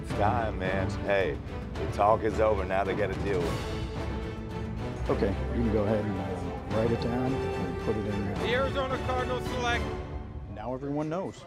It's time, man. Hey, the talk is over. Now they got to deal with it. Okay, you can go ahead and write it down and put it in there. The Arizona Cardinals select. Now everyone knows.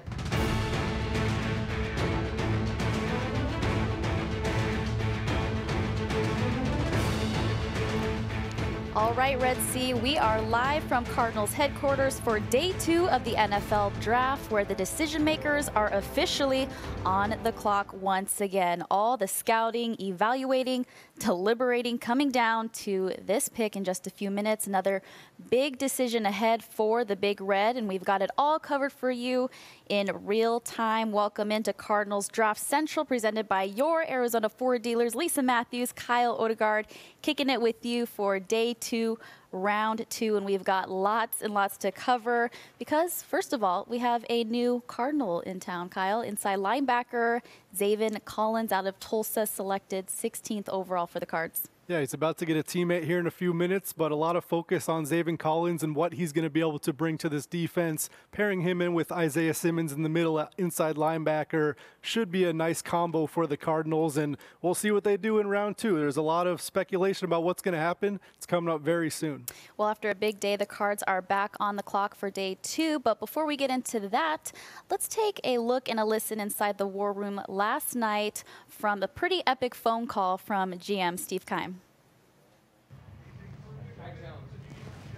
All right, Red Sea, we are live from Cardinals headquarters for day 2 of the NFL Draft, where the decision makers are officially on the clock once again. All the scouting, evaluating, deliberating, coming down to this pick in just a few minutes. Another big decision ahead for the Big Red, and we've got it all covered for you in real time. Welcome into Cardinals Draft Central, presented by your Arizona Ford dealers, Lisa Matthews, Kyle Odegard, kicking it with you for day 2, round 2, and we've got lots and lots to cover because, first of all, we have a new Cardinal in town, Kyle. Inside linebacker Zavin Collins out of Tulsa, selected 16th overall for the Cards. Yeah, he's about to get a teammate here in a few minutes, but a lot of focus on Zavin Collins and what he's going to be able to bring to this defense. Pairing him in with Isaiah Simmons in the middle inside linebacker should be a nice combo for the Cardinals, and we'll see what they do in round 2. There's a lot of speculation about what's going to happen. It's coming up very soon. Well, after a big day, the Cards are back on the clock for day 2, but before we get into that, let's take a look and a listen inside the war room last night from a pretty epic phone call from GM Steve Keim.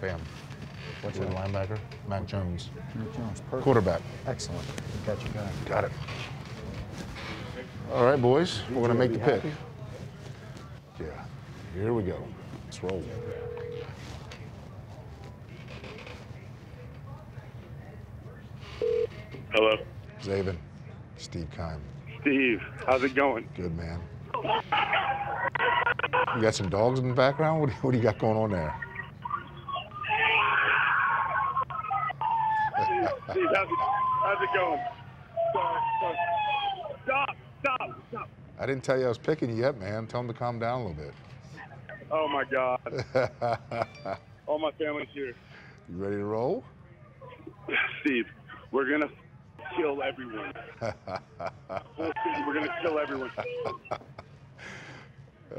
Bam. What's your linebacker? Mac Jones. Mac Jones, perfect. Quarterback. Excellent. You got your guy. Got it. All right, boys. We're going to make the pick. Yeah. Here we go. Let's roll. Hello. Zavin. Steve Keim. Steve, how's it going? Good, man. You got some dogs in the background? What do you got going on there? Steve, how's it going? Sorry. Stop. I didn't tell you I was picking you yet, man. Tell him to calm down a little bit. Oh, my God. All my family's here. You ready to roll? Steve, we're going to kill everyone. We're going to kill everyone.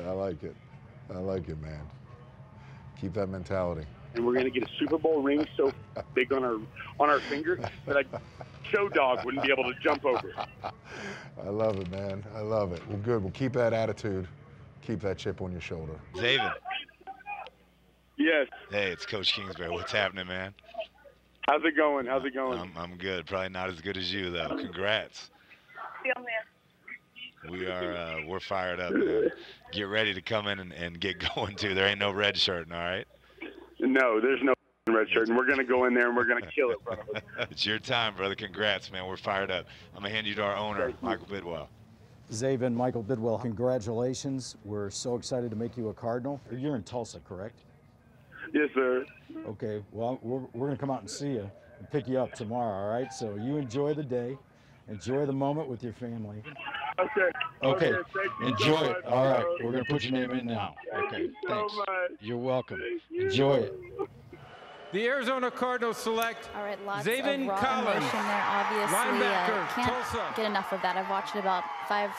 I like it. I like it, man. Keep that mentality. And we're going to get a Super Bowl ring so big on our finger that a show dog wouldn't be able to jump over. I love it, man. I love it. Well, good. We'll keep that attitude. Keep that chip on your shoulder. Zavin. Yes. Hey, it's Coach Kingsbury. What's happening, man? How's it going? I'm good. Probably not as good as you, though. Congrats. We're fired up, man. Get ready to come in and get going, too. There ain't no red shirt, all right? No, there's no red shirt, and we're going to go in there and we're going to kill it in front of us. It's your time, brother. Congrats, man. We're fired up. I'm going to hand you to our owner, Michael Bidwell. Zavin, Michael Bidwell, congratulations. We're so excited to make you a Cardinal. You're in Tulsa, correct? Yes, sir. Okay, well, we're going to come out and see you and pick you up tomorrow, all right? So you enjoy the day. Enjoy the moment with your family. Okay. Okay. Thank you Enjoy so it. much. All right. We're going to put your name in now. Okay. so Thanks. much. You're welcome. Enjoy it. The Arizona Cardinals select All right, lots Zavin of raw Collins, emotion there, obviously. linebacker, Can't Tulsa. get enough of that. I've watched it about 5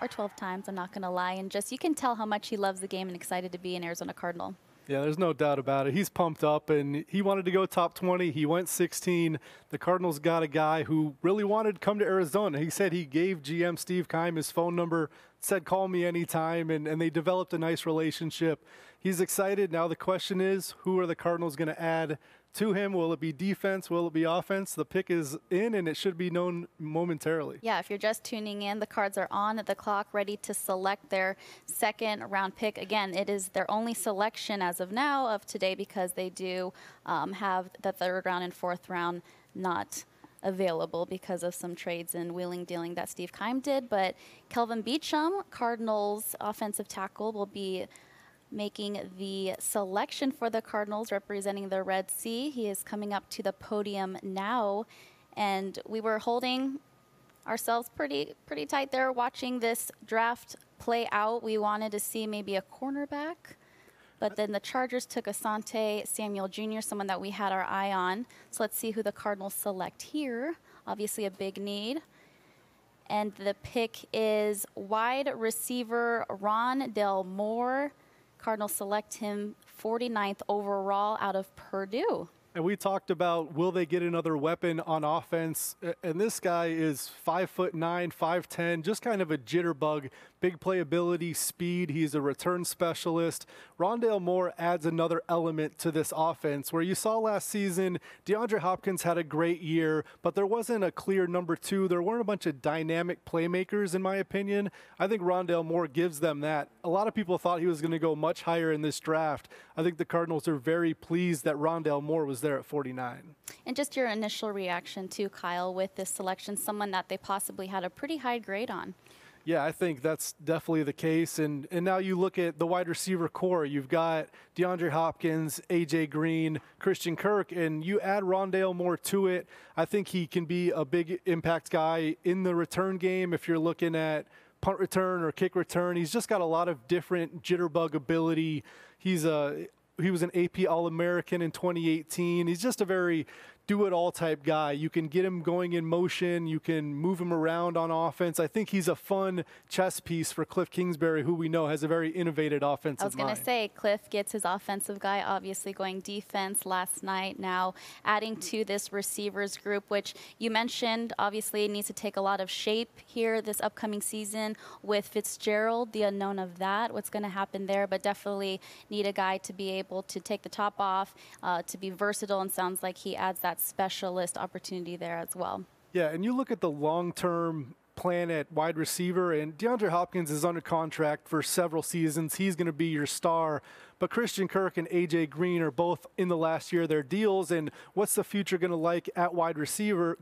or 12 times, I'm not going to lie. And just, you can tell how much he loves the game and excited to be an Arizona Cardinal. Yeah, there's no doubt about it. He's pumped up, and he wanted to go top 20. He went 16. The Cardinals got a guy who really wanted to come to Arizona. He said he gave GM Steve Keim his phone number, said call me anytime, and they developed a nice relationship. He's excited. Now the question is, who are the Cardinals going to add to him? Will it be defense? Will it be offense? The pick is in, and it should be known momentarily. Yeah, if you're just tuning in, the Cards are on the clock, ready to select their second-round pick. Again, it is their only selection as of now of today because they do have the 3rd round and 4th round not available because of some trades and wheeling dealing that Steve Keim did. But Kelvin Beachum, Cardinals offensive tackle, will be making the selection for the Cardinals, representing the Red Sea. He is coming up to the podium now, and we were holding ourselves pretty tight there watching this draft play out. We wanted to see maybe a cornerback, but then the Chargers took Asante Samuel Jr., someone that we had our eye on. So let's see who the Cardinals select here. Obviously a big need. And the pick is wide receiver Rondelle Moore. Cardinals select him 49th overall out of Purdue. And we talked about, will they get another weapon on offense? And this guy is 5'9", 5'10", just kind of a jitterbug, big playability, speed. He's a return specialist. Rondelle Moore adds another element to this offense where you saw last season, DeAndre Hopkins had a great year, but there wasn't a clear number two. There weren't a bunch of dynamic playmakers, in my opinion. I think Rondelle Moore gives them that. A lot of people thought he was going to go much higher in this draft. I think the Cardinals are very pleased that Rondelle Moore was there at 49. And just your initial reaction to Kyle with this selection, someone that they possibly had a pretty high grade on. Yeah, I think that's definitely the case. And now you look at the wide receiver core. You've got DeAndre Hopkins, A.J. Green, Christian Kirk, and you add Rondelle Moore to it. I think he can be a big impact guy in the return game if you're looking at punt return or kick return. He's just got a lot of different jitterbug ability. He was an AP All-American in 2018. He's just a very do-it-all type guy. You can get him going in motion. You can move him around on offense. I think he's a fun chess piece for Cliff Kingsbury, who we know has a very innovative offensive mind. I was going to say, Cliff gets his offensive guy obviously going defense last night. Now adding to this receivers group, which you mentioned obviously needs to take a lot of shape here this upcoming season with Fitzgerald, the unknown of that, what's going to happen there, but definitely need a guy to be able to take the top off, to be versatile, and sounds like he adds that specialist opportunity there as well. Yeah, and you look at the long-term plan at wide receiver, and DeAndre Hopkins is under contract for several seasons. He's going to be your star. But Christian Kirk and A.J. Green are both in the last year of their deals, and what's the future going to look like at wide receiver?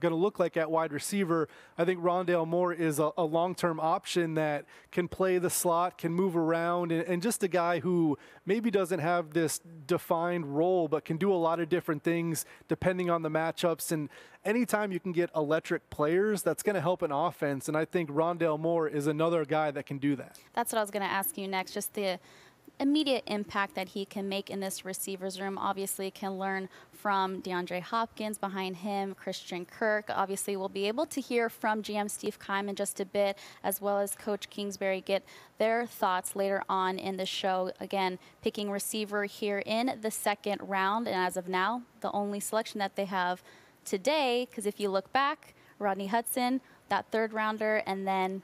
I think Rondelle Moore is a long-term option that can play the slot, can move around, and just a guy who maybe doesn't have this defined role, but can do a lot of different things depending on the matchups. And anytime you can get electric players, that's going to help an offense, and I think Rondelle Moore is another guy that can do that. That's what I was going to ask you next, just the immediate impact that he can make in this receivers room. Obviously can learn from DeAndre Hopkins, behind him Christian Kirk. Obviously we'll be able to hear from GM Steve Keim in just a bit, as well as Coach Kingsbury, get their thoughts later on in the show. Again, picking receiver here in the second round, and as of now the only selection that they have today, because if you look back, Rodney Hudson, that third rounder, and then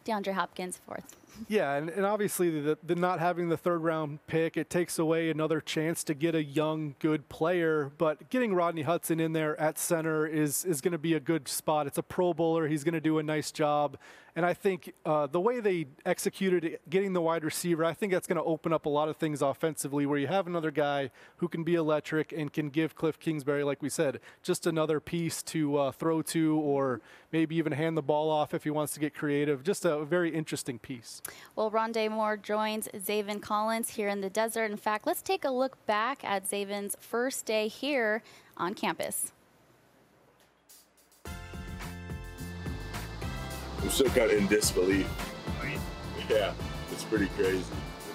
DeAndre Hopkins fourth. Yeah, and obviously the not having the third-round pick, it takes away another chance to get a young, good player. But getting Rodney Hudson in there at center is going to be a good spot. It's a Pro Bowler. He's going to do a nice job. And I think the way they executed it, getting the wide receiver, I think that's going to open up a lot of things offensively, where you have another guy who can be electric and can give Cliff Kingsbury, like we said, just another piece to throw to, or maybe even hand the ball off if he wants to get creative. Just a very interesting piece. Well, Rondelle Moore joins Zavin Collins here in the desert. In fact, let's take a look back at Zavin's first day here on campus. I'm still kind of in disbelief. Yeah, it's pretty crazy,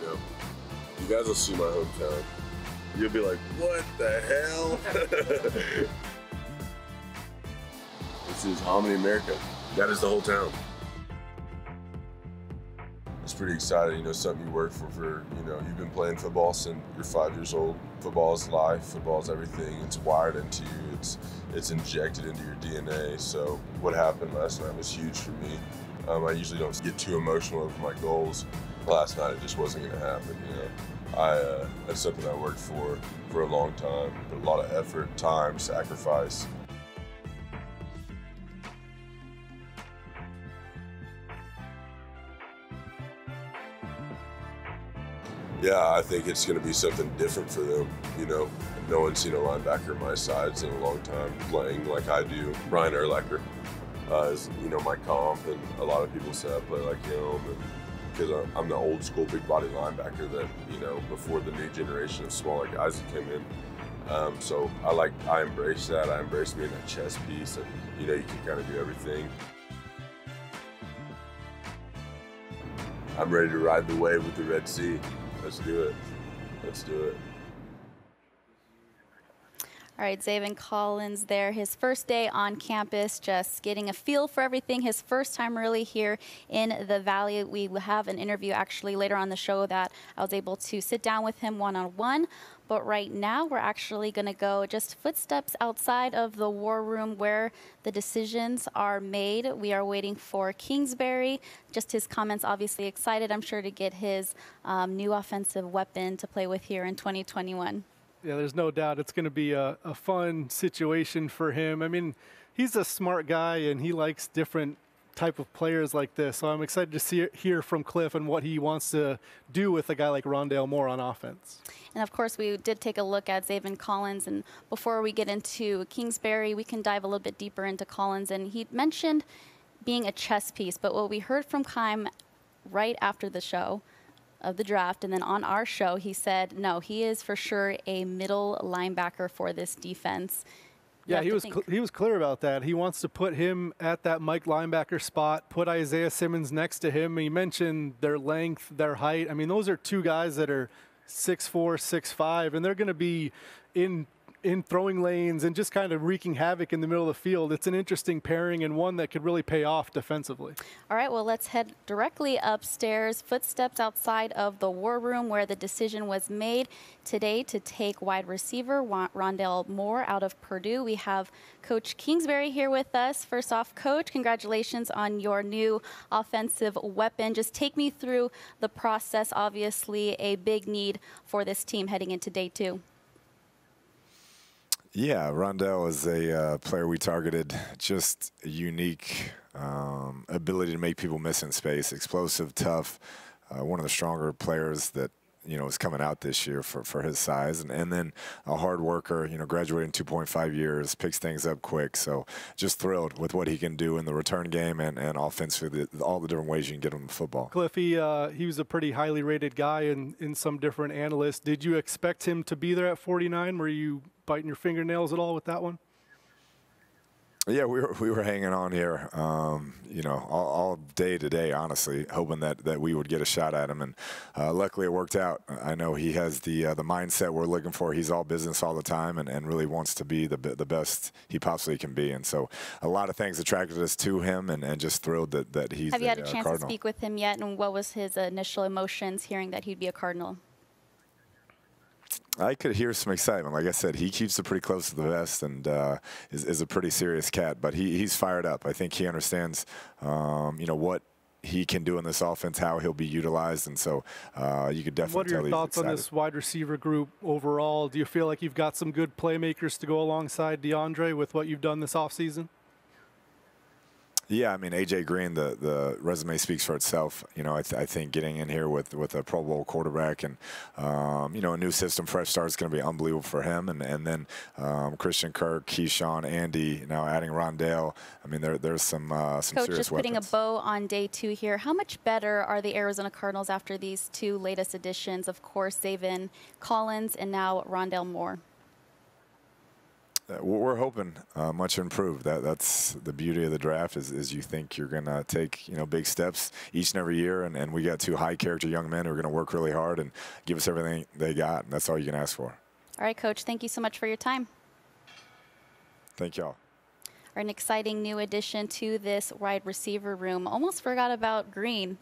you know. You guys will see my hometown. You'll be like, what the hell? This is Hominy America. That is the whole town. It's pretty exciting, you know, something you work for, you know, you've been playing football since you're 5 years old. Football is life, football is everything. It's wired into you, it's injected into your DNA. So what happened last night was huge for me. I usually don't get too emotional over my goals. Last night it just wasn't gonna happen, you know. That's something I worked for a long time, put a lot of effort, time, sacrifice. Yeah, I think it's going to be something different for them. You know, no one's seen a linebacker my size in a long time playing like I do. Brian Urlacher is, you know, my comp, and a lot of people say I play like him, because I'm the old school big body linebacker that, you know, before the new generation of smaller guys that came in. So I embrace that. I embrace being a chess piece, and, you know, you can kind of do everything. I'm ready to ride the wave with the Red Sea. Let's do it. Let's do it. All right, Zavin Collins there, his first day on campus, just getting a feel for everything, his first time really here in the Valley. We will have an interview actually later on the show that I was able to sit down with him one-on-one. But right now, we're actually going to go just footsteps outside of the war room where the decisions are made. We are waiting for Kingsbury. Just his comments, obviously excited, I'm sure, to get his new offensive weapon to play with here in 2021. Yeah, there's no doubt it's going to be a fun situation for him. I mean, he's a smart guy, and he likes different type of players like this. So I'm excited to hear from Cliff and what he wants to do with a guy like Rondelle Moore on offense. And of course, we did take a look at Zavin Collins. And before we get into Kingsbury, we can dive a little bit deeper into Collins. And he mentioned being a chess piece. But what we heard from Keim right after the show of the draft, and then on our show, he said, no, he is for sure a middle linebacker for this defense. Yeah, he was clear about that. He wants to put him at that Mike linebacker spot, put Isaiah Simmons next to him. He mentioned their length, their height. I mean, those are two guys that are 6'4", 6'5", and they're going to be in throwing lanes and just kind of wreaking havoc in the middle of the field. It's an interesting pairing and one that could really pay off defensively. All right, well, let's head directly upstairs, footsteps outside of the war room where the decision was made today to take wide receiver Rondelle Moore out of Purdue. We have Coach Kingsbury here with us. First off, Coach, congratulations on your new offensive weapon. Just take me through the process. Obviously, a big need for this team heading into day 2. Yeah, Rondelle is a player we targeted, just a unique ability to make people miss in space, explosive, tough, one of the stronger players that, you know, is coming out this year for his size, and then a hard worker, you know, graduated in 2.5 years, picks things up quick. So just thrilled with what he can do in the return game and offensively, all the different ways you can get him the football. Cliff, he was a pretty highly rated guy in some different analysts. Did you expect him to be there at 49? Were you biting your fingernails at all with that one? Yeah, we were hanging on here, you know, all day today, honestly, hoping that we would get a shot at him, and luckily it worked out. I know he has the mindset we're looking for. He's all business all the time, and really wants to be the best he possibly can be. And so a lot of things attracted us to him, and just thrilled that he's Have you had a chance Cardinal. to speak with him yet, and what was his initial emotions hearing that he'd be a Cardinal? I could hear some excitement. Like I said, he keeps it pretty close to the vest and is a pretty serious cat. But he's fired up. I think he understands, you know, what he can do in this offense, how he'll be utilized. And so you could definitely tell he's excited. What are your thoughts on this wide receiver group overall? Do you feel like you've got some good playmakers to go alongside DeAndre with what you've done this offseason? Yeah, I mean, A.J. Green, the resume speaks for itself. You know, I think getting in here with a Pro Bowl quarterback and, you know, a new system, fresh start is going to be unbelievable for him. And then Christian Kirk, Keyshawn, Andy, now adding Rondelle. I mean, there's some Coach, serious just putting weapons. a bow on day 2 here. How much better are the Arizona Cardinals after these 2 latest additions? Of course, Zavin Collins and now Rondelle Moore. We're hoping much improved. That's the beauty of the draft is you think you're going to take, you know, big steps each and every year, and we got 2 high character young men who are going to work really hard and give us everything they got, and that's all you can ask for. All right, Coach, thank you so much for your time. Thank y'all. An exciting new addition to this wide receiver room. Almost forgot about Green.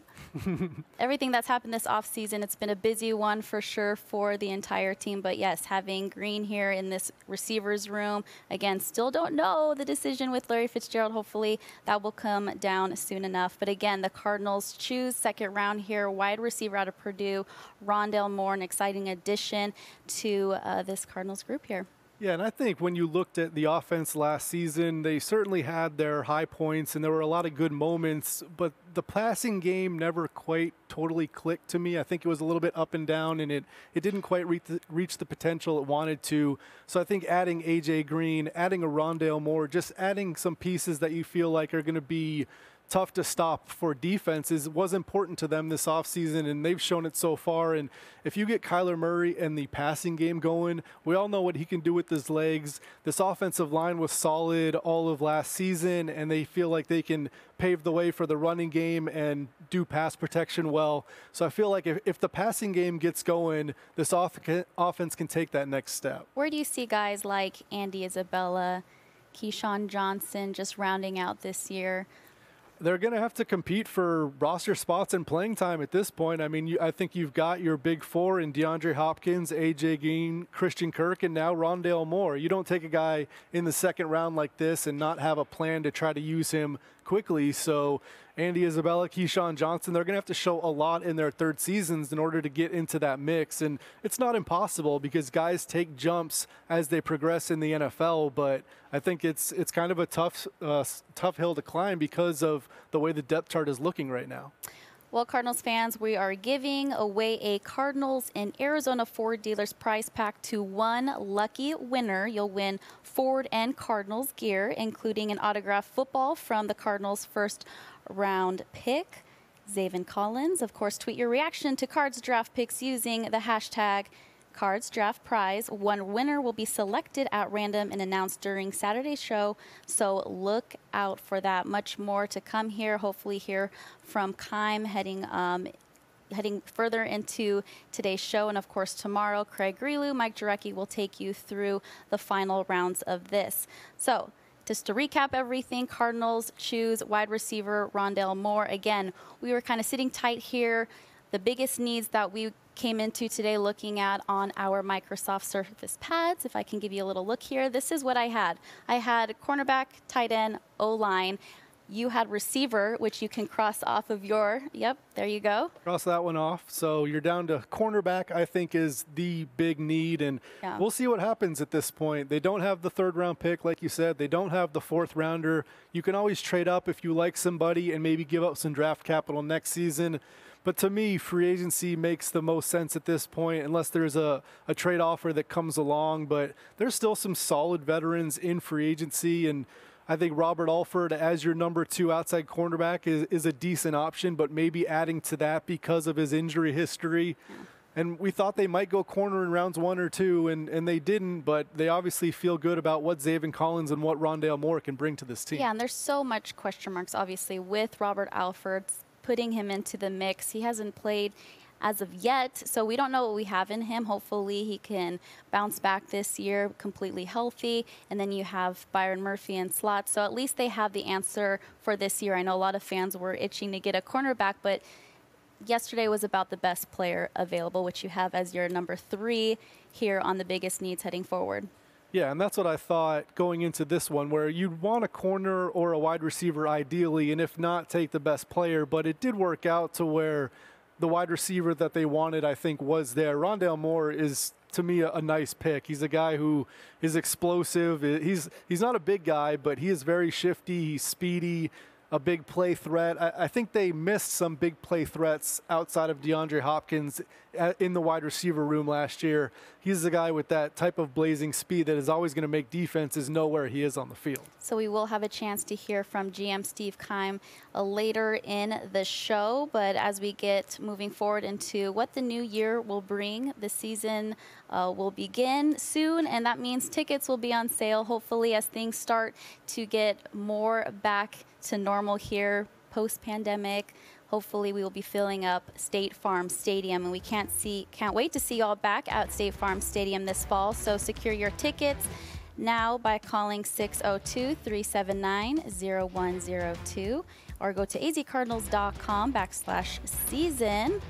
Everything that's happened this offseason, it's been a busy one for sure for the entire team. But yes, having Green here in this receivers room, again, still don't know the decision with Larry Fitzgerald. Hopefully that will come down soon enough. But again, the Cardinals choose second round here, wide receiver out of Purdue, Rondelle Moore, an exciting addition to this Cardinals group here. Yeah, and I think when you looked at the offense last season, they certainly had their high points and there were a lot of good moments, but the passing game never quite totally clicked to me. I think it was a little bit up and down, and it didn't quite reach the potential it wanted to. So I think adding A.J. Green, adding a Rondelle Moore, just adding some pieces that you feel like are going to be tough to stop for defenses was important to them this offseason, and they've shown it so far. And if you get Kyler Murray and the passing game going, we all know what he can do with his legs. This offensive line was solid all of last season, and they feel like they can pave the way for the running game and do pass protection well. So I feel like if the passing game gets going, this offense can take that next step. Where do you see guys like Andy Isabella, Keyshawn Johnson just rounding out this year? They're going to have to compete for roster spots and playing time at this point. I mean, I think you've got your big four in DeAndre Hopkins, A.J. Green, Christian Kirk, and now Rondelle Moore. You don't take a guy in the second round like this and not have a plan to try to use him quickly. So Andy Isabella, Keyshawn Johnson, they're going to have to show a lot in their third seasons in order to get into that mix. And it's not impossible because guys take jumps as they progress in the NFL, but I think it's kind of a tough hill to climb because of the way the depth chart is looking right now. Well, Cardinals fans, we are giving away a Cardinals and Arizona Ford dealers prize pack to one lucky winner. You'll win Ford and Cardinals gear, including an autographed football from the Cardinals' first round pick, Zavin Collins. Of course, tweet your reaction to Cards Draft picks using the hashtag Cards Draft Prize. One winner will be selected at random and announced during Saturday's show, so look out for that. Much more to come here. Hopefully hear from Keim heading further into today's show. And of course tomorrow, Craig Grelu, Mike Jarecki will take you through the final rounds of this. So just to recap everything, Cardinals choose wide receiver Rondelle Moore. Again, we were kind of sitting tight here. The biggest needs that we came into today looking at on our Microsoft Surface pads. If I can give you a little look here, this is what I had. I had cornerback, tight end, O-line. You had receiver, which you can cross off of your, yep, there you go. Cross that one off. So you're down to cornerback, I think, is the big need, and we'll see what happens at this point. They don't have the third-round pick, like you said. They don't have the fourth-rounder. You can always trade up if you like somebody and maybe give up some draft capital next season. But to me, free agency makes the most sense at this point, unless there's a trade offer that comes along. But there's still some solid veterans in free agency, and I think Robert Alford as your number 2 outside cornerback is a decent option, but maybe adding to that because of his injury history. And we thought they might go corner in rounds 1 or 2, and they didn't, but they obviously feel good about what Zavin Collins and what Rondelle Moore can bring to this team. Yeah, and there's so much question marks, obviously, with Robert Alford putting him into the mix. He hasn't played as of yet, so we don't know what we have in him. Hopefully he can bounce back this year completely healthy. And then you have Byron Murphy in slot, so at least they have the answer for this year. I know a lot of fans were itching to get a cornerback, but yesterday was about the best player available, which you have as your number 3 here on the biggest needs heading forward. Yeah, and that's what I thought going into this one, where you'd want a corner or a wide receiver ideally, and if not, take the best player. But it did work out to where the wide receiver that they wanted, I think, was there. Rondelle Moore is, to me, a nice pick. He's a guy who is explosive. He's not a big guy, but he is very shifty. He's speedy, a big play threat. I think they missed some big play threats outside of DeAndre Hopkins in the wide receiver room last year. He's the guy with that type of blazing speed that is always going to make defenses know where he is on the field. So we will have a chance to hear from GM Steve Keim later in the show. But as we get moving forward into what the new year will bring, the season will begin soon, and that means tickets will be on sale, hopefully, as things start to get more back to normal here post-pandemic. Hopefully we will be filling up State Farm Stadium, and we can't wait to see y'all back at State Farm Stadium this fall. So secure your tickets now by calling 602-379-0102 or go to azcardinals.com/season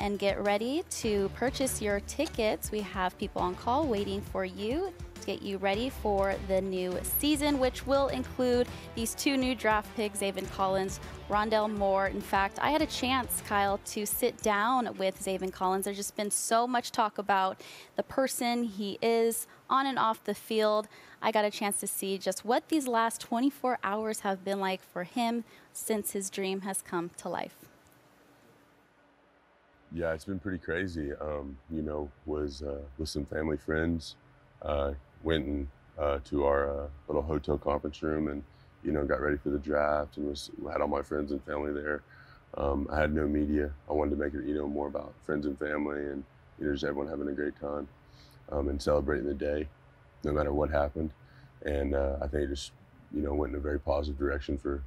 and get ready to purchase your tickets. We have people on call waiting for you to get you ready for the new season, which will include these 2 new draft picks, Zavin Collins, Rondell Moore. In fact, I had a chance, Kyle, to sit down with Zavin Collins. There's just been so much talk about the person he is on and off the field. I got a chance to see just what these last 24 hours have been like for him since his dream has come to life. Yeah, it's been pretty crazy. You know, was with some family friends, went to our little hotel conference room, and you know, got ready for the draft and had all my friends and family there. I had no media. I wanted to make it, you know, more about friends and family and, you know, just everyone having a great time and celebrating the day, no matter what happened. And I think it just, you know, went in a very positive direction for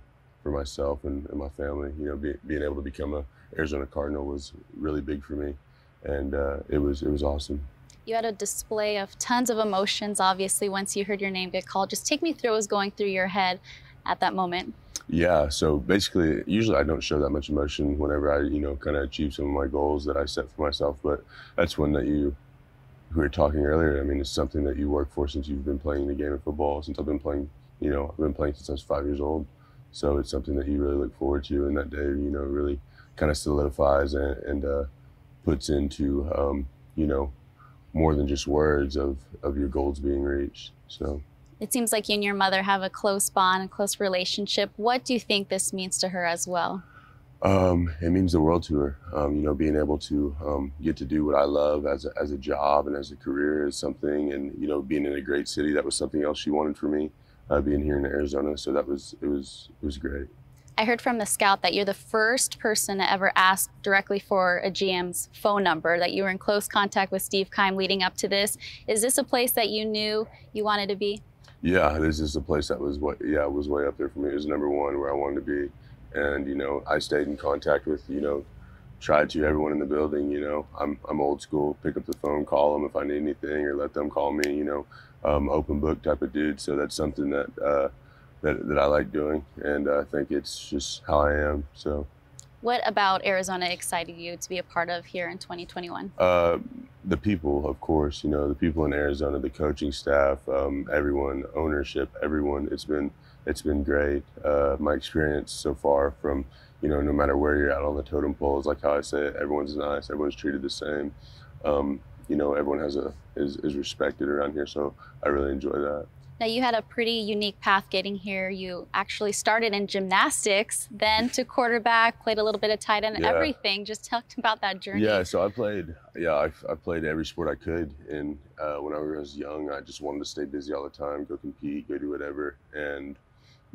myself and my family. You know, being able to become a Arizona Cardinal was really big for me, and it was awesome. You had a display of tons of emotions, obviously, once you heard your name get called. Just take me through what was going through your head at that moment. Yeah, so basically, usually I don't show that much emotion whenever I, you know, kind of achieve some of my goals that I set for myself, but that's one that we were talking earlier. I mean, it's something that you work for since you've been playing the game of football, since I've been playing, you know, I've been playing since I was 5 years old. So it's something that you really look forward to, and that day, you know, really kind of solidifies and puts into, you know, more than just words of your goals being reached. So it seems like you and your mother have a close bond, a close relationship. What do you think this means to her as well? It means the world to her. You know, being able to get to do what I love as a job and as a career is something, and, you know, being in a great city, that was something else she wanted for me, being here in Arizona. So it was great. I heard from the scout that you're the first person to ever ask directly for a GM's phone number, that you were in close contact with Steve Keim leading up to this. Is this a place that you knew you wanted to be? Yeah, this is a place that was way up there for me. It was number one where I wanted to be. And, you know, I stayed in contact with, you know, tried to everyone in the building. You know, I'm old school, pick up the phone, call them if I need anything, or let them call me, you know, open book type of dude. So that's something that I like doing, and I think it's just how I am. So what about Arizona excited you to be a part of here in 2021? The people, of course, you know, the people in Arizona, the coaching staff, everyone, ownership, everyone. It's been great. My experience so far from, you know, no matter where you're at on the totem pole, is like how I say it, everyone's nice, everyone's treated the same. You know, everyone is respected around here, so I really enjoy that. Now, you had a pretty unique path getting here. You actually started in gymnastics, then to quarterback, played a little bit of tight end, everything. Just talk about that journey. Yeah, so I played every sport I could. And when I was young, I just wanted to stay busy all the time, go compete, go do whatever. And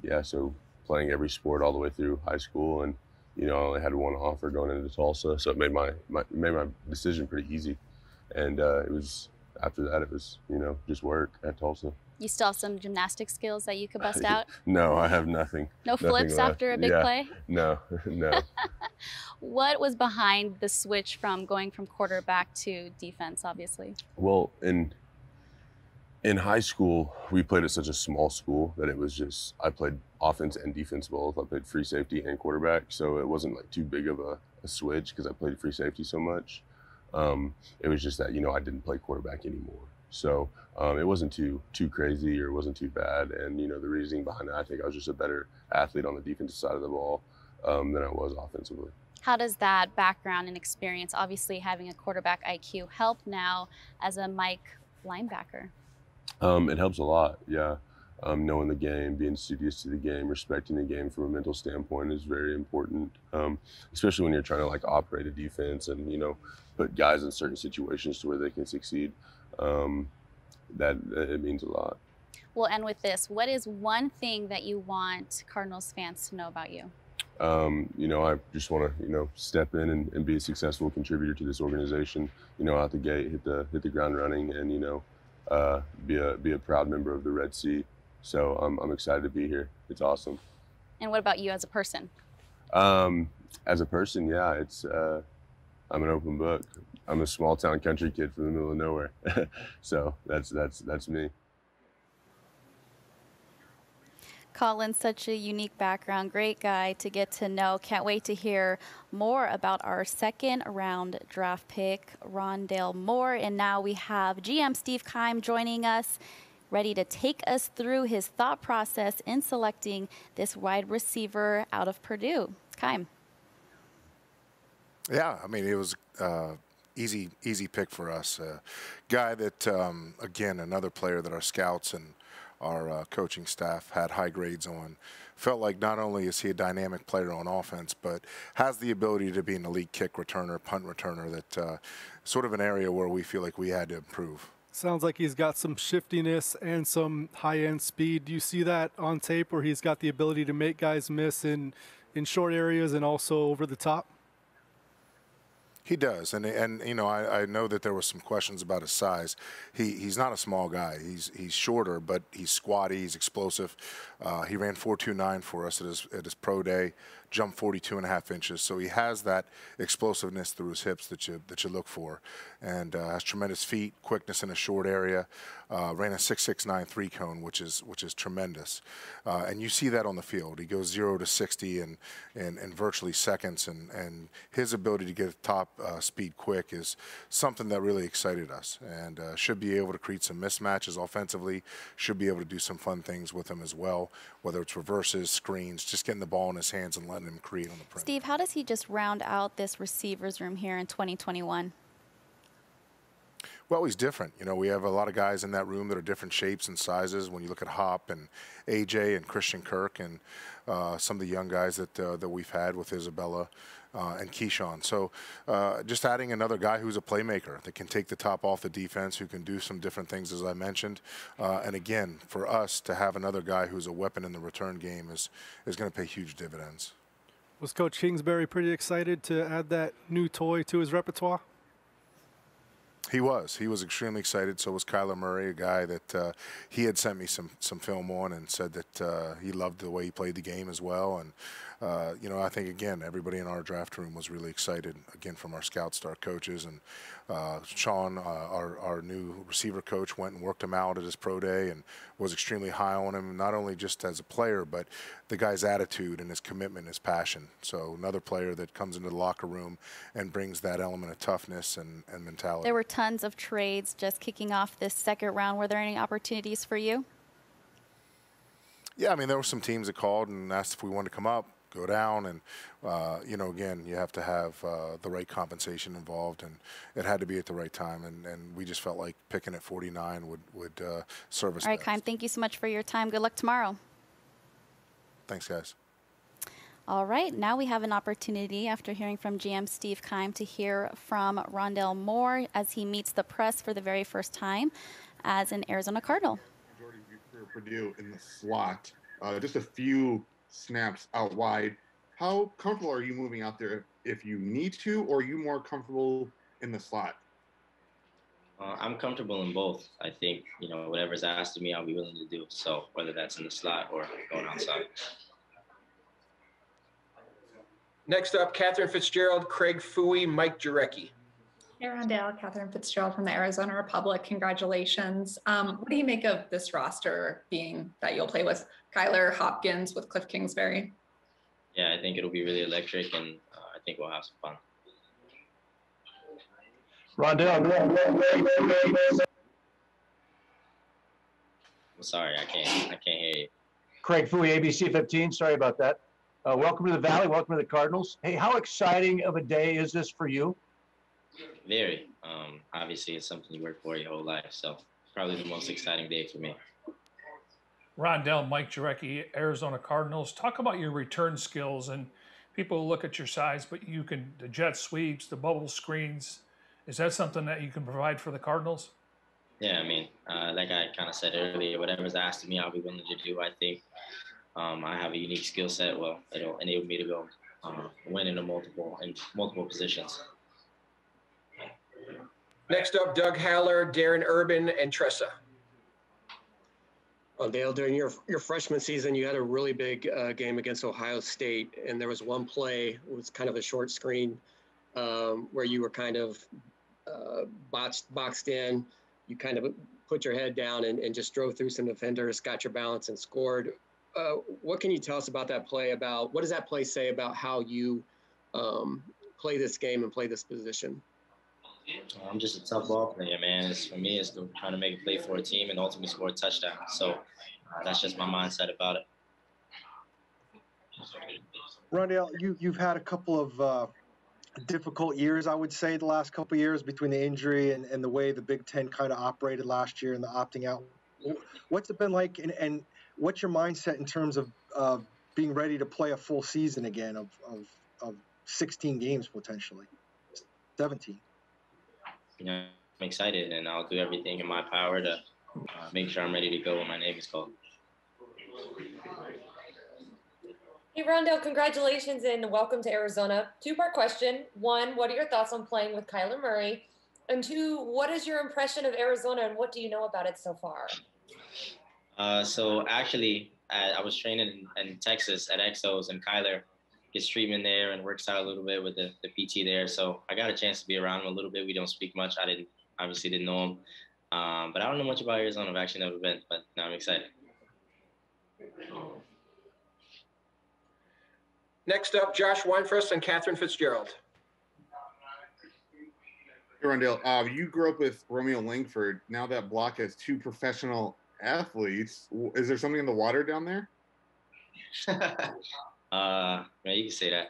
yeah, so playing every sport all the way through high school. And, you know, I only had one offer going into Tulsa, so it made my decision pretty easy. And after that, it was, you know, just work at Tulsa. You still have some gymnastic skills that you could bust out? No, I have nothing. No flips after a big play? No, no. What was behind the switch from going from quarterback to defense, obviously? Well, in high school, we played at such a small school that it was just, I played offense and defense both. I played free safety and quarterback, so it wasn't like too big of a switch because I played free safety so much. It was just that, you know, I didn't play quarterback anymore. So it wasn't too crazy, or it wasn't too bad. And, you know, the reasoning behind it, I think I was just a better athlete on the defensive side of the ball than I was offensively. How does that background and experience, obviously having a quarterback IQ, help now as a Mike linebacker? It helps a lot, yeah. Knowing the game, being studious to the game, respecting the game from a mental standpoint is very important, especially when you're trying to like operate a defense and, you know, put guys in certain situations to where they can succeed. That it means a lot. Well, and with this, what is one thing that you want Cardinals fans to know about you? You know, I just want to, you know, step in and be a successful contributor to this organization. You know, out the gate, hit the ground running, and, you know, be a proud member of the Red Sea. So I'm excited to be here. It's awesome. And what about you as a person? As a person, yeah, it's I'm an open book. I'm a small town country kid from the middle of nowhere. So that's me. Collins, such a unique background, great guy to get to know. Can't wait to hear more about our second round draft pick, Rondelle Moore. And now we have GM Steve Keim joining us, ready to take us through his thought process in selecting this wide receiver out of Purdue. Keim. Yeah, I mean, it was easy pick for us. Guy that, again, another player that our scouts and our coaching staff had high grades on. Felt like not only is he a dynamic player on offense, but has the ability to be an elite kick returner, punt returner, that sort of an area where we feel like we had to improve. Sounds like he's got some shiftiness and some high-end speed. Do you see that on tape where he's got the ability to make guys miss in short areas and also over the top? He does, and you know, I know that there were some questions about his size. He's not a small guy. He's shorter, but he's squatty. He's explosive. He ran 4.29 for us at his pro day, jumped 42.5 inches. So he has that explosiveness through his hips that you look for, and has tremendous feet, quickness in a short area. Ran a 6.69 3-cone, which is tremendous, and you see that on the field. He goes 0 to 60 in virtually seconds, and his ability to get top speed quick is something that really excited us, and should be able to create some mismatches offensively. Should be able to do some fun things with him as well, whether it's reverses, screens, just getting the ball in his hands and letting him create on the perimeter. Steve, how does he just round out this receivers room here in 2021? Well, he's different. You know, we have a lot of guys in that room that are different shapes and sizes. When you look at Hop and AJ and Christian Kirk and some of the young guys that we've had with Isabella and Keyshawn. So just adding another guy who's a playmaker that can take the top off the defense, who can do some different things, as I mentioned. And again, for us to have another guy who's a weapon in the return game is going to pay huge dividends. Was Coach Kingsbury pretty excited to add that new toy to his repertoire? He was extremely excited. So was Kyler Murray, a guy that he had sent me some film on and said that he loved the way he played the game as well. And you know, I think again, everybody in our draft room was really excited. Again, from our scouts to our coaches, and Sean, our new receiver coach, went and worked him out at his pro day and was extremely high on him, not only just as a player, but the guy's attitude and his commitment, his passion. So another player that comes into the locker room and brings that element of toughness and mentality. There were tons of trades just kicking off this second round. Were there any opportunities for you? Yeah, I mean, there were some teams that called and asked if we wanted to come up, go down, and you know, again, you have to have the right compensation involved, and it had to be at the right time, and we just felt like picking at 49 would serve us. All right, best. Keim, thank you so much for your time. Good luck tomorrow. Thanks, guys. All right, now we have an opportunity, after hearing from GM Steve Keim, to hear from Rondell Moore as he meets the press for the very first time as an Arizona Cardinal. Majority of your career, Purdue in the slot, just a few snaps out wide. How comfortable are you moving out there if you need to, or are you more comfortable in the slot? I'm comfortable in both. I think, you know, whatever's asked of me, I'll be willing to do. So whether that's in the slot or going outside. Next up, Catherine Fitzgerald, Craig Fouie, Mike Jurecki. Hey, Rondell, Catherine Fitzgerald from the Arizona Republic. Congratulations. What do you make of this roster, being that you'll play with Kyler, Hopkins, with Cliff Kingsbury? Yeah, I think it'll be really electric, and I think we'll have some fun. Rondell. I'm sorry, I can't hear you. Craig Fouie, ABC 15. Sorry about that. Welcome to the Valley. Welcome to the Cardinals. Hey, how exciting of a day is this for you? Very. Obviously, it's something you work for your whole life, so probably the most exciting day for me. Rondell, Mike Jurecki, Arizona Cardinals. Talk about your return skills, and people look at your size, but you can, the jet sweeps, the bubble screens. Is that something that you can provide for the Cardinals? Yeah, I mean, like I kind of said earlier, whatever's asked of me, I'll be willing to do. I think I have a unique skill set. Well, it'll enable me to go win in multiple positions. Next up, Doug Haller, Darren Urban, and Tressa. Well, Dale, during your freshman season, you had a really big game against Ohio State, and there was one play, it was kind of a short screen, where you were kind of boxed in. You kind of put your head down and just drove through some defenders, got your balance, and scored. What can you tell us about that play? What does that play say about how you play this game and play this position? I'm just a tough ball player, man. For me, it's trying to make a play for a team and ultimately score a touchdown. So that's just my mindset about it. Rondell, you've had a couple of difficult years, I would say, the last couple of years between the injury and the way the Big Ten kind of operated last year and the opting out. What's it been like, and what's your mindset in terms of being ready to play a full season again of 16 games potentially, 17? You know, excited, and I'll do everything in my power to make sure I'm ready to go when my name is called. Hey, Rondell, congratulations and welcome to Arizona. Two-part question. One, what are your thoughts on playing with Kyler Murray? And two, what is your impression of Arizona and what do you know about it so far? So actually, I was training in Texas at Exos, and Kyler gets treatment there and works out a little bit with the PT there. So I got a chance to be around him a little bit. We don't speak much. I obviously didn't know him. But I don't know much about Arizona. I've actually never been, but now I'm excited. Next up, Josh Weinfest and Catherine Fitzgerald. Hey, Rondell, you grew up with Romeo Langford. Now that block has 2 professional athletes. Is there something in the water down there? Yeah, you can say that.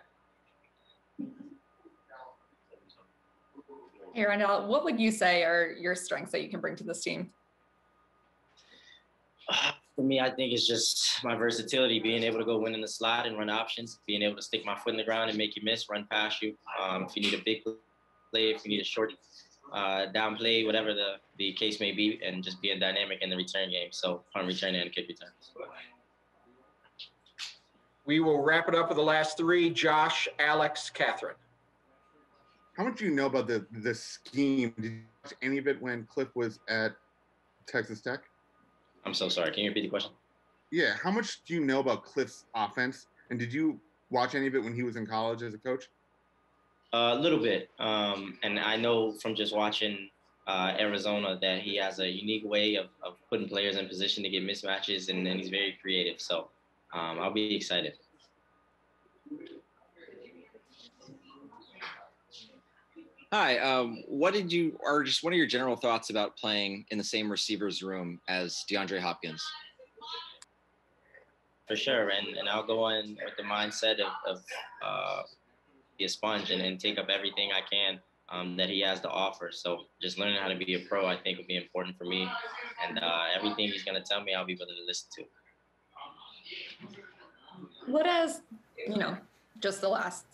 Hey, Rondell, what would you say are your strengths that you can bring to this team? For me, I think it's just my versatility, being able to go win in the slot and run options, being able to stick my foot in the ground and make you miss, run past you. If you need a big play, if you need a short down play, whatever the case may be, and just being dynamic in the return game. So punt return and kick returns. We will wrap it up with the last 3, Josh, Alex, Catherine. How much do you know about the scheme? Did you watch any of it when Cliff was at Texas Tech? I'm so sorry. Can you repeat the question? Yeah. How much do you know about Cliff's offense? And did you watch any of it when he was in college as a coach? A little bit. And I know from just watching Arizona that he has a unique way of putting players in position to get mismatches, and he's very creative. So I'll be excited. Hi, what are just what are your general thoughts about playing in the same receivers room as DeAndre Hopkins? For sure, and I'll go in with the mindset of be a sponge and take up everything I can that he has to offer. So just learning how to be a pro, I think, will be important for me, and everything he's going to tell me, I'll be willing to listen to. What is, just the last?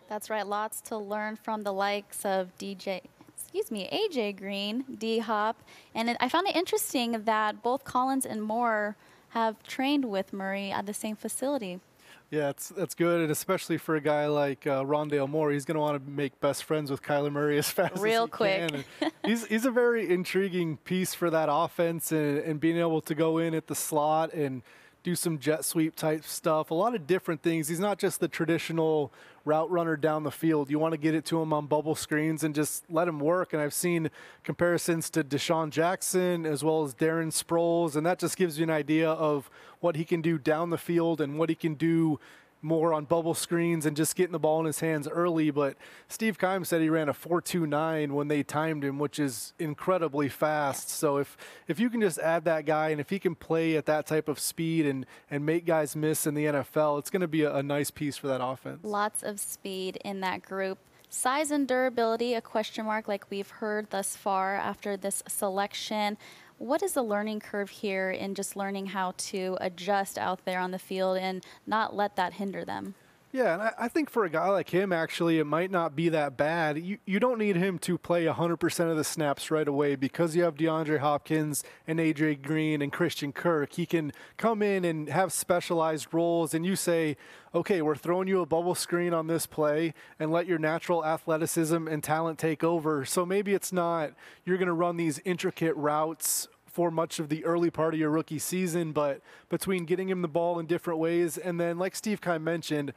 That's right. Lots to learn from the likes of AJ Green, D-Hop. And I found it interesting that both Collins and Moore have trained with Murray at the same facility. Yeah, that's good, and especially for a guy like Rondelle Moore, he's going to want to make best friends with Kyler Murray as fast as he can. He's a very intriguing piece for that offense, and being able to go in at the slot and do some jet sweep type stuff, a lot of different things. He's not just the traditional route runner down the field. You want to get it to him on bubble screens and just let him work. And I've seen comparisons to Deshaun Jackson as well as Darren Sproles, and that just gives you an idea of what he can do down the field and what he can do more on bubble screens and just getting the ball in his hands early. But Steve Keim said he ran a 4.29 when they timed him, which is incredibly fast. So if you can just add that guy, and if he can play at that type of speed and make guys miss in the NFL, it's going to be a nice piece for that offense. Lots of speed in that group. Size and durability, a question mark like we've heard thus far after this selection. What is the learning curve here in just learning how to adjust out there on the field and not let that hinder them? Yeah, and I think for a guy like him, actually, it might not be that bad. You don't need him to play 100% of the snaps right away because you have DeAndre Hopkins and AJ Green and Christian Kirk. He can come in and have specialized roles, and you say, okay, we're throwing you a bubble screen on this play and let your natural athleticism and talent take over. So maybe it's not you're going to run these intricate routes for much of the early part of your rookie season, but between getting him the ball in different ways, and then like Steve Keim mentioned,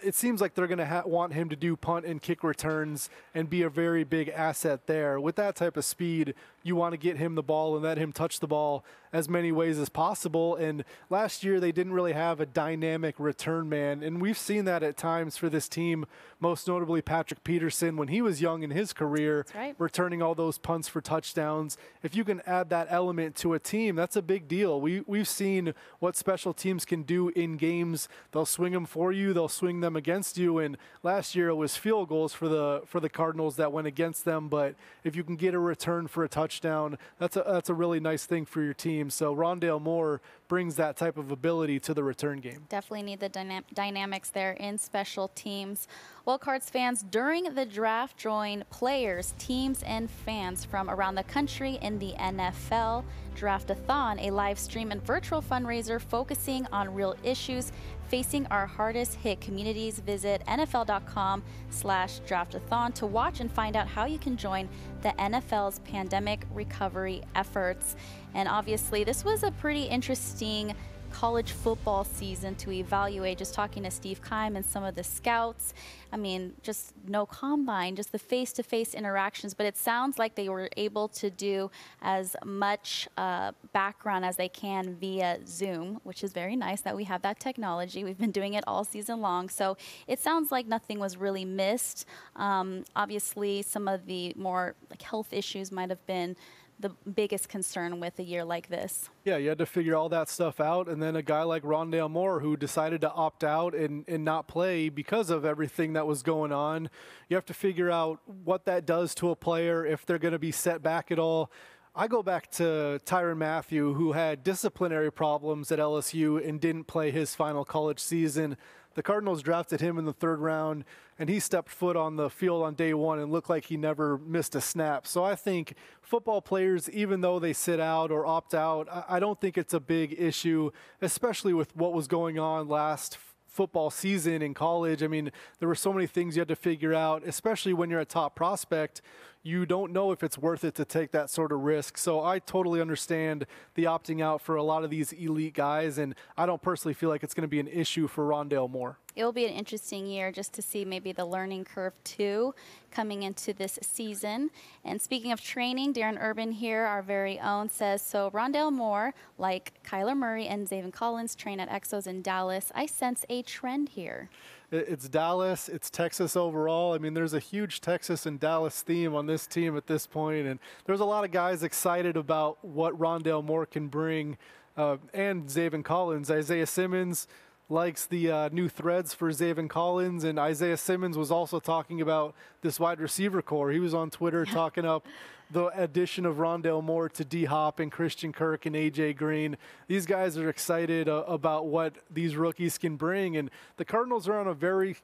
it seems like they're going to want him to do punt and kick returns and be a very big asset there. With that type of speed, you want to get him the ball and let him touch the ball as many ways as possible. And last year, they didn't really have a dynamic return man, and we've seen that at times for this team, most notably Patrick Peterson when he was young in his career, returning all those punts for touchdowns. If you can add that element to a team, that's a big deal. We've seen what special teams can do in games. They'll swing them for you, they'll swing them against you, and last year it was field goals for the Cardinals that went against them. But if you can get a return for a touchdown, that's a really nice thing for your team. team. So Rondelle Moore brings that type of ability to the return game. Definitely need the dynamics there in special teams. Well, Cards fans, during the draft, join players, teams, and fans from around the country in the NFL Draft-A-Thon, a live stream and virtual fundraiser focusing on real issues facing our hardest hit communities. Visit NFL.com/Draft-A-Thon to watch and find out how you can join the NFL's pandemic recovery efforts. And obviously, this was a pretty interesting college football season to evaluate. Just talking to Steve Keim and some of the scouts. I mean, just no combine, just the face-to-face interactions. But it sounds like they were able to do as much background as they can via Zoom, which is very nice that we have that technology. We've been doing it all season long. So it sounds like nothing was really missed. Obviously, some of the more like health issues might have been the biggest concern with a year like this. Yeah, you had to figure all that stuff out, and then a guy like Rondelle Moore who decided to opt out and not play because of everything that was going on. You have to figure out what that does to a player, if they're going to be set back at all. I go back to Tyrann Mathieu, who had disciplinary problems at LSU and didn't play his final college season. The Cardinals drafted him in the 3rd round, and he stepped foot on the field on day 1 and looked like he never missed a snap. So I think football players, even though they sit out or opt out, I don't think it's a big issue, especially with what was going on last football season in college. I mean, there were so many things you had to figure out, especially when you're a top prospect. You don't know if it's worth it to take that sort of risk. So I totally understand the opting out for a lot of these elite guys, and I don't personally feel like it's going to be an issue for Rondelle Moore. It'll be an interesting year just to see maybe the learning curve too coming into this season. And speaking of training, Darren Urban here, our very own, says, so Rondelle Moore, like Kyler Murray and Zavin Collins, train at Exos in Dallas. I sense a trend here. It's Dallas, it's Texas overall. I mean, there's a huge Texas and Dallas theme on this team at this point, and there's a lot of guys excited about what Rondelle Moore can bring, and Zavin Collins. Isaiah Simmons likes the new threads for Zavin Collins, and Isaiah Simmons was also talking about this wide receiver core. He was on Twitter talking up the addition of Rondelle Moore to D-Hop and Christian Kirk and A.J. Green. These guys are excited about what these rookies can bring, and the Cardinals are on a very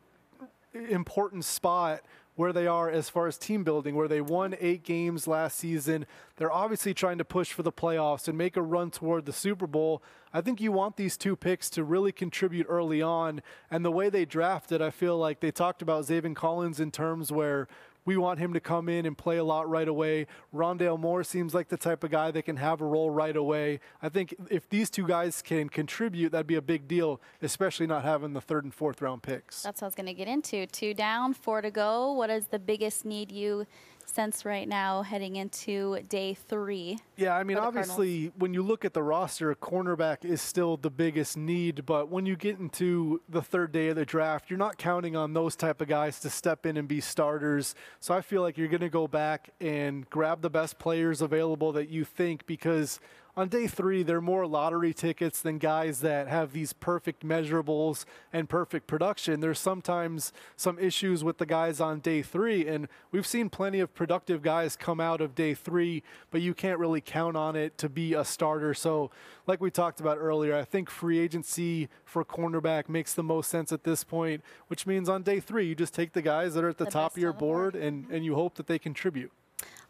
important spot where they are as far as team building, where they won 8 games last season. They're obviously trying to push for the playoffs and make a run toward the Super Bowl. I think you want these 2 picks to really contribute early on, and the way they drafted, I feel like they talked about Zavin Collins in terms where we want him to come in and play a lot right away. Rondelle Moore seems like the type of guy that can have a role right away. I think if these 2 guys can contribute, that'd be a big deal, especially not having the 3rd and 4th round picks. That's what I was going to get into. 2 down, 4 to go. What is the biggest need you sense right now heading into day 3? Yeah, I mean, obviously, when you look at the roster, cornerback is still the biggest need, but when you get into the 3rd day of the draft, you're not counting on those type of guys to step in and be starters. So I feel like you're going to go back and grab the best players available that you think, because on day 3, they're more lottery tickets than guys that have these perfect measurables and perfect production. There's sometimes some issues with the guys on day 3, and we've seen plenty of productive guys come out of day 3, but you can't really count on it to be a starter. So like we talked about earlier, I think free agency for cornerback makes the most sense at this point, which means on day 3, you just take the guys that are at the top of your board and you hope that they contribute.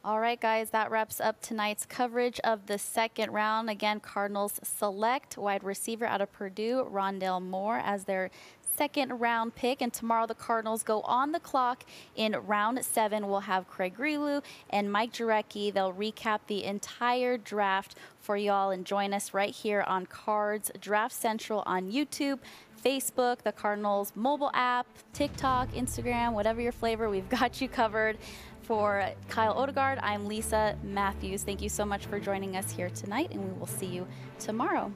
All right, guys, that wraps up tonight's coverage of the 2nd round. Again, Cardinals select wide receiver out of Purdue, Rondelle Moore, as their 2nd round pick. And tomorrow the Cardinals go on the clock in round 7. We'll have Craig Grilu and Mike Jurecki. They'll recap the entire draft for y'all and join us right here on Cards Draft Central on YouTube, Facebook, the Cardinals mobile app, TikTok, Instagram, whatever your flavor, we've got you covered. For Kyle Odegard, I'm Lisa Matthews. Thank you so much for joining us here tonight, and we will see you tomorrow.